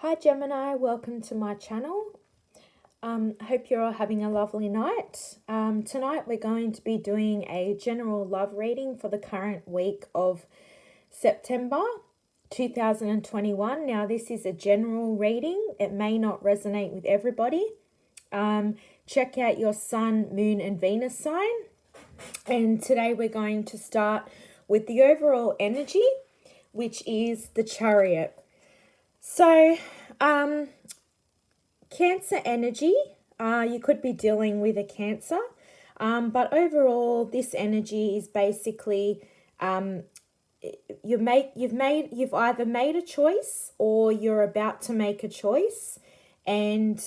Hi Gemini, welcome to my channel. Hope you're all having a lovely night. Tonight we're going to be doing a general love reading for the current week of September 2021. Now this is a general reading. It may not resonate with everybody. Check out your Sun, Moon and Venus sign. And today we're going to start with the overall energy, which is the Chariot. So, Cancer energy, you could be dealing with a Cancer, but overall, this energy is basically you've either made a choice or you're about to make a choice, and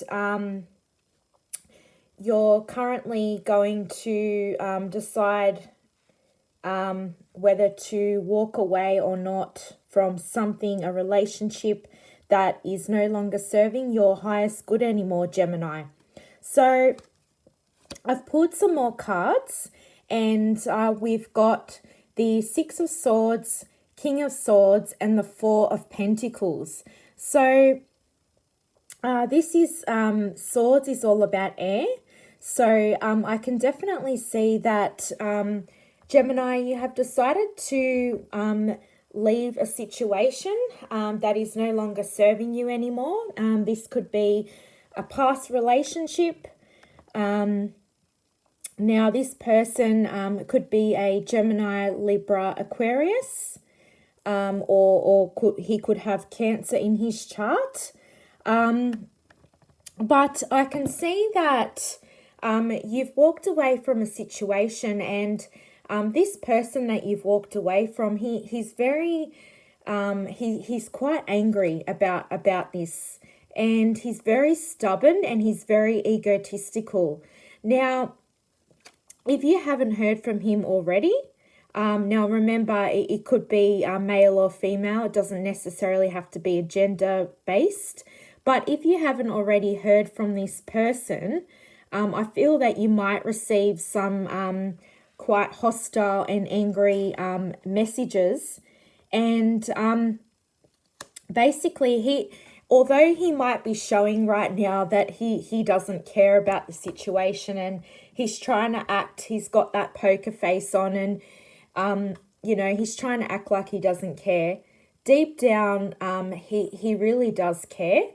you're currently going to decide whether to walk away or not from something, a relationship that is no longer serving your highest good anymore, Gemini. So I've pulled some more cards, and we've got the Six of Swords, King of Swords, and the Four of Pentacles. So this is Swords is all about air. So I can definitely see that Gemini, you have decided to leave a situation that is no longer serving you anymore. This could be a past relationship. Now this person could be a Gemini, Libra, Aquarius, or he could have Cancer in his chart. But I can see that you've walked away from a situation, and this person that you've walked away from, he's very he's quite angry about this, and he's very stubborn and he's very egotistical. Now, if you haven't heard from him already, now remember it could be male or female. It doesn't necessarily have to be a gender based. But if you haven't already heard from this person, I feel that you might receive some quite hostile and angry messages. And basically, although he might be showing right now that he doesn't care about the situation, and he's trying to act, he's got that poker face on, and he's trying to act like he doesn't care. Deep down, he really does care.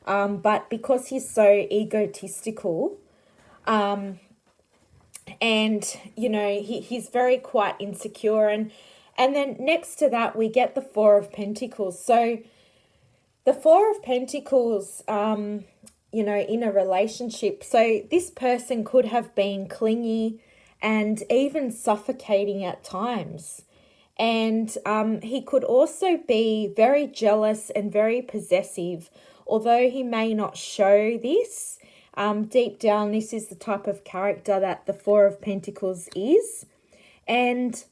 But because he's so egotistical, and he's very quite insecure, and then next to that we get the Four of Pentacles. So the Four of Pentacles, in a relationship, so this person could have been clingy and even suffocating at times. And he could also be very jealous and very possessive, although he may not show this. Deep down, this is the type of character that the Four of Pentacles is. And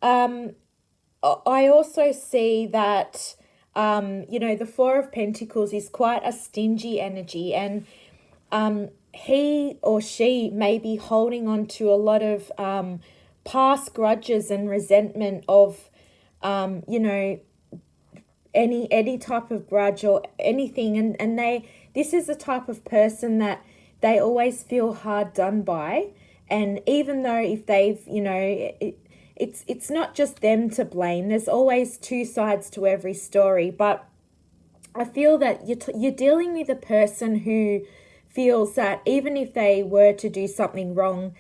I also see that, the Four of Pentacles is quite a stingy energy, and he or she may be holding on to a lot of past grudges and resentment of, any type of grudge or anything, and this is the type of person that they always feel hard done by. And even though if they've, it's not just them to blame, there's always two sides to every story. But I feel that you're dealing with a person who feels that even if they were to do something wrong,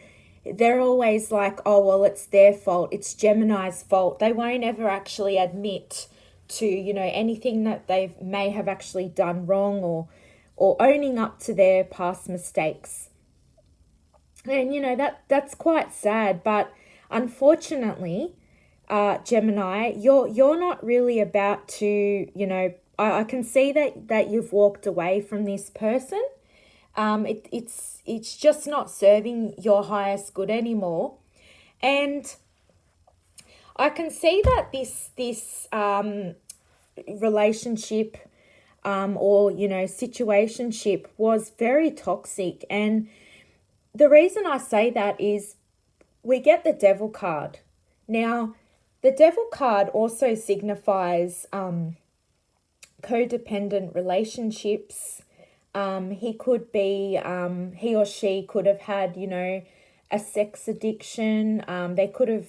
they're always like, oh, well, it's their fault, it's Gemini's fault. They won't ever actually admit to, anything that they may have actually done wrong, or owning up to their past mistakes. And, that's quite sad. But unfortunately, Gemini, you're not really about to, I can see that you've walked away from this person. It's just not serving your highest good anymore. And I can see that this relationship or situationship was very toxic. And the reason I say that is we get the Devil card. Now, the Devil card also signifies codependent relationships. He could be, he or she could have had, a sex addiction. They could have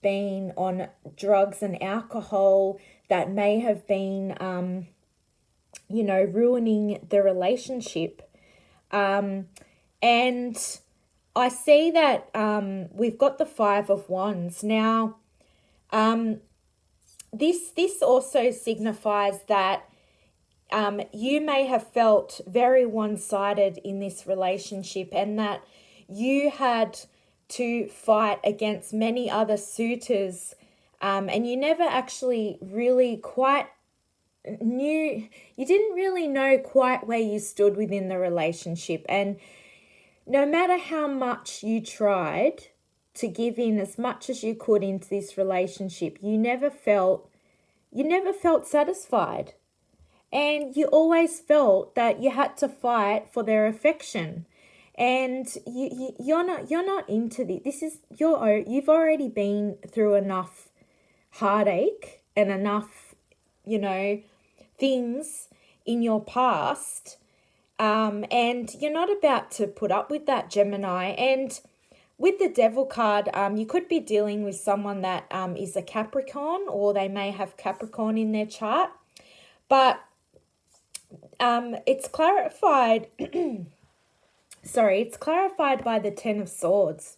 been on drugs and alcohol that may have been, ruining the relationship. And I see that we've got the Five of Wands. Now, this also signifies that you may have felt very one-sided in this relationship, and that you had to fight against many other suitors, and you never actually really quite you didn't really know quite where you stood within the relationship. And no matter how much you tried to give in as much as you could into this relationship, you never felt satisfied. And you always felt that you had to fight for their affection. And you're not into this. You've already been through enough heartache and enough, things in your past, and you're not about to put up with that, Gemini. And with the Devil card, you could be dealing with someone that is a Capricorn, or they may have Capricorn in their chart. But it's clarified. Sorry, it's clarified by the Ten of Swords.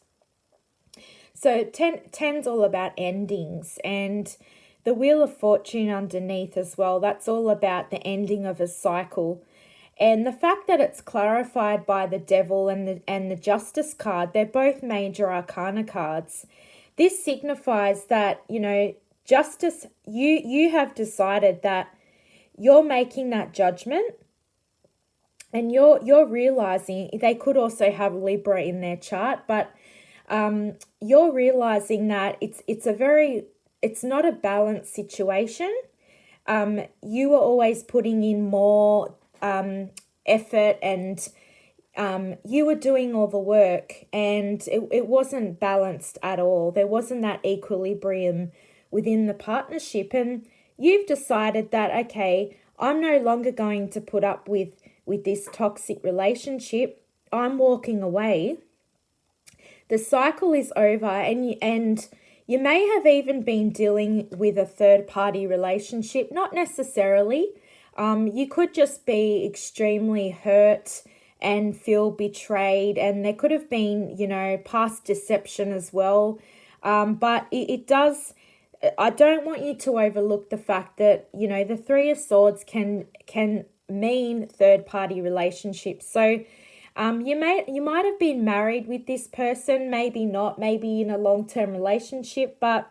So ten's all about endings, and the Wheel of Fortune underneath as well. That's all about the ending of a cycle. And the fact that it's clarified by the Devil and the Justice card, they're both major arcana cards. This signifies that, justice, you have decided that you're making that judgment, and you're realizing, they could also have Libra in their chart, but you're realizing that it's not a balanced situation. You were always putting in more effort, and you were doing all the work, and it wasn't balanced at all. There wasn't that equilibrium within the partnership, and you've decided that, okay, I'm no longer going to put up with this toxic relationship. I'm walking away. The cycle is over, and you may have even been dealing with a third-party relationship. Not necessarily. You could just be extremely hurt and feel betrayed, and there could have been, past deception as well. But it does. I don't want you to overlook the fact that, the Three of Swords can mean third-party relationships. So you might have been married with this person, maybe not, maybe in a long-term relationship, but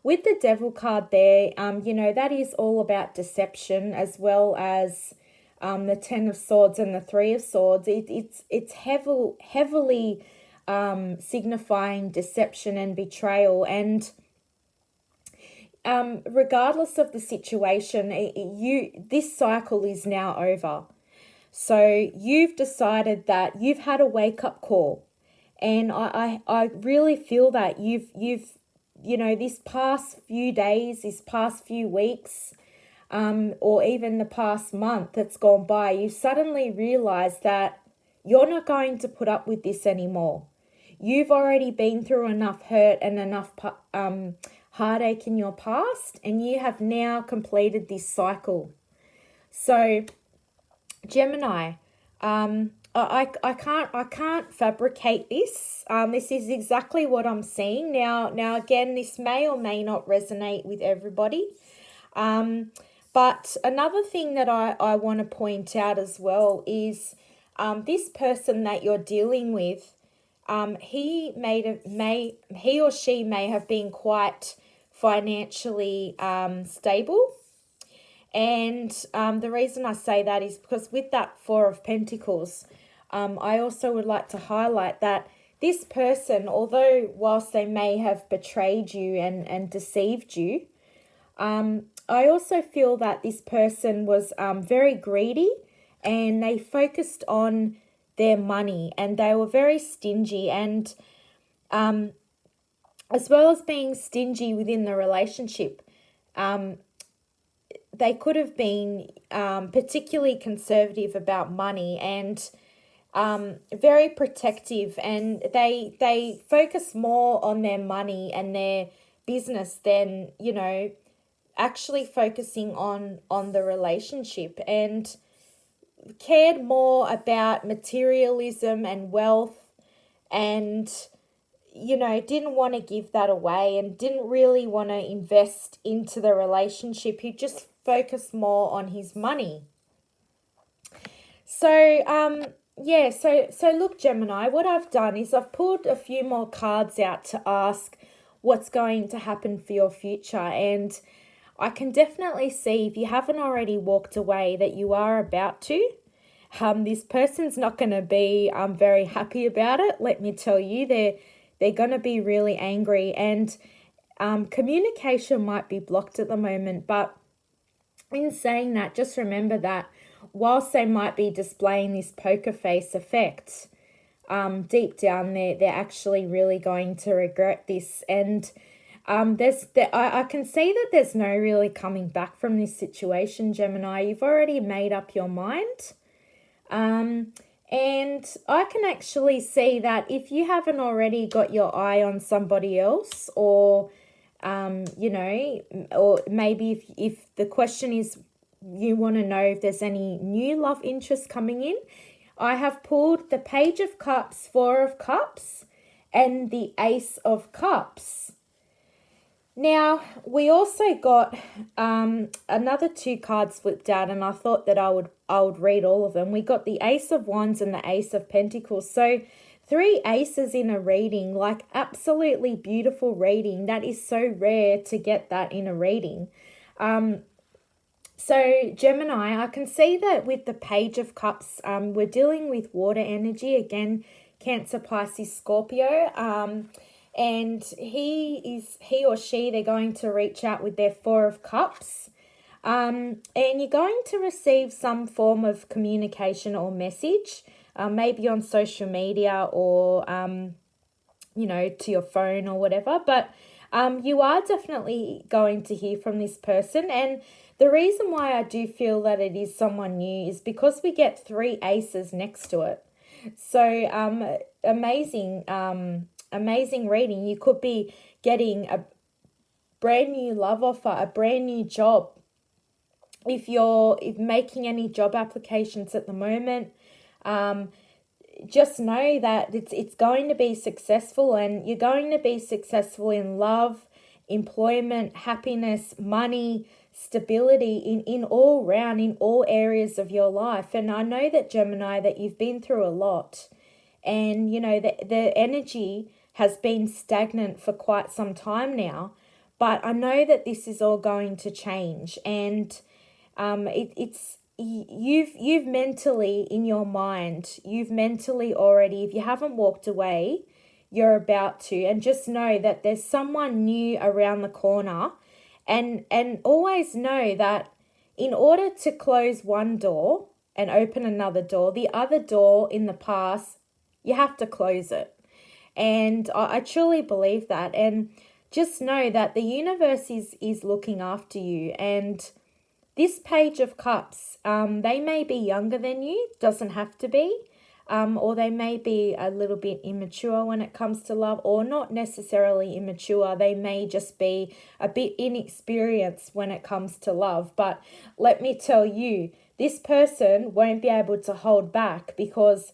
with the Devil card there, that is all about deception, as well as the Ten of Swords and the Three of Swords. It's heavily signifying deception and betrayal. And regardless of the situation, this cycle is now over. So you've decided that you've had a wake-up call, and I really feel that you've this past few days, this past few weeks, or even the past month that's gone by, you suddenly realize that you're not going to put up with this anymore. You've already been through enough hurt and enough heartache in your past, and you have now completed this cycle. So Gemini, I can't fabricate this. This is exactly what I'm seeing now. Again, this may or may not resonate with everybody. But another thing that I want to point out as well is this person that you're dealing with. He or she may have been quite financially stable. And the reason I say that is because with that Four of Pentacles, I also would like to highlight that this person, although whilst they may have betrayed you and deceived you, I also feel that this person was very greedy, and they focused on their money, and they were very stingy. And as well as being stingy within the relationship, they could have been particularly conservative about money and very protective, and they focus more on their money and their business than, actually focusing on the relationship, and cared more about materialism and wealth, and didn't want to give that away and didn't really want to invest into the relationship. He just focused more on his money. So so look, Gemini, what I've done is I've pulled a few more cards out to ask what's going to happen for your future, and I can definitely see, if you haven't already walked away, that you are about to. This person's not going to be very happy about it. Let me tell you, they're going to be really angry, and communication might be blocked at the moment. But in saying that, just remember that whilst they might be displaying this poker face effect, deep down they're actually really going to regret this. And I can see that there's no really coming back from this situation, Gemini. You've already made up your mind. And I can actually see that if you haven't already got your eye on somebody else, or or maybe if the question is you want to know if there's any new love interest coming in, I have pulled the Page of Cups, Four of Cups, and the Ace of Cups. Now, we also got another two cards flipped out, and I thought that I would read all of them. We got the Ace of Wands and the Ace of Pentacles. So 3 aces in a reading, like absolutely beautiful reading. That is so rare to get that in a reading. So Gemini, I can see that with the Page of Cups, we're dealing with water energy. Again, Cancer, Pisces, Scorpio. And he or she, they're going to reach out with their Four of Cups. And you're going to receive some form of communication or message, maybe on social media or, to your phone or whatever. But you are definitely going to hear from this person. And the reason why I do feel that it is someone new is because we get 3 aces next to it. So amazing reading. You could be getting a brand new love offer, a brand new job. If making any job applications at the moment, just know that it's going to be successful, and you're going to be successful in love, employment, happiness, money, stability in all round, in all areas of your life. And I know that, Gemini, that you've been through a lot, and the energy has been stagnant for quite some time now, but I know that this is all going to change. And you've mentally, in your mind, you've mentally already, if you haven't walked away, you're about to. And just know that there's someone new around the corner, and always know that in order to close one door and open another door, the other door in the past, you have to close it. And I truly believe that. And just know that the universe is looking after you. And this Page of Cups, they may be younger than you, doesn't have to be, or they may be a little bit immature when it comes to love, or not necessarily immature. They may just be a bit inexperienced when it comes to love. But let me tell you, this person won't be able to hold back, because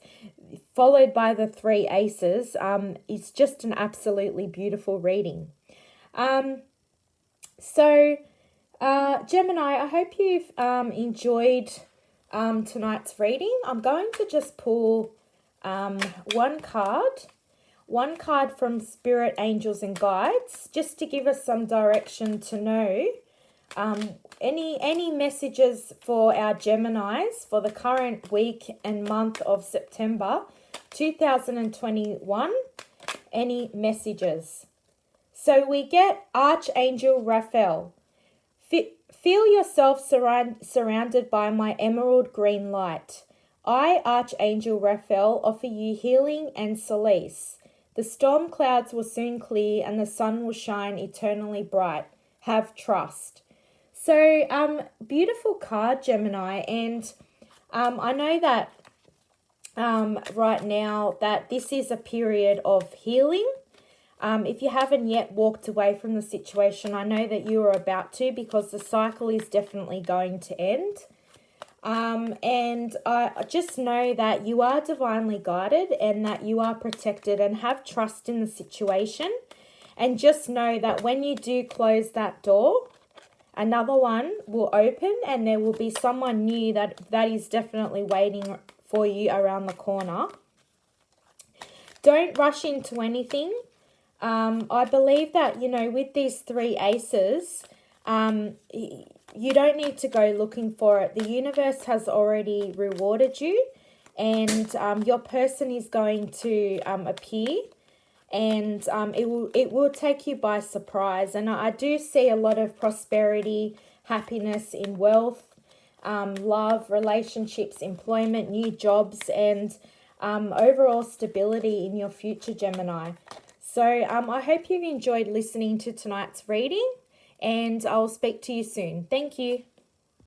followed by the 3 aces, it's just an absolutely beautiful reading. Gemini, I hope you've enjoyed tonight's reading. I'm going to just pull one card from Spirit, Angels and Guides, just to give us some direction to know any messages for our Geminis for the current week and month of September 2021. Any messages? So we get Archangel Raphael. Feel yourself surrounded by my emerald green light. I, Archangel Raphael, offer you healing and solace. The storm clouds will soon clear and the sun will shine eternally bright. Have trust. So, beautiful card, Gemini, and I know that right now that this is a period of healing. If you haven't yet walked away from the situation, I know that you are about to, because the cycle is definitely going to end. And I just know that you are divinely guided and that you are protected, and have trust in the situation. And just know that when you do close that door, another one will open, and there will be someone new that is definitely waiting for you around the corner. Don't rush into anything. I believe that, with these three aces, you don't need to go looking for it. The universe has already rewarded you, and your person is going to appear, and it will take you by surprise. And I do see a lot of prosperity, happiness in wealth, love, relationships, employment, new jobs, and overall stability in your future, Gemini. So I hope you've enjoyed listening to tonight's reading, and I'll speak to you soon. Thank you.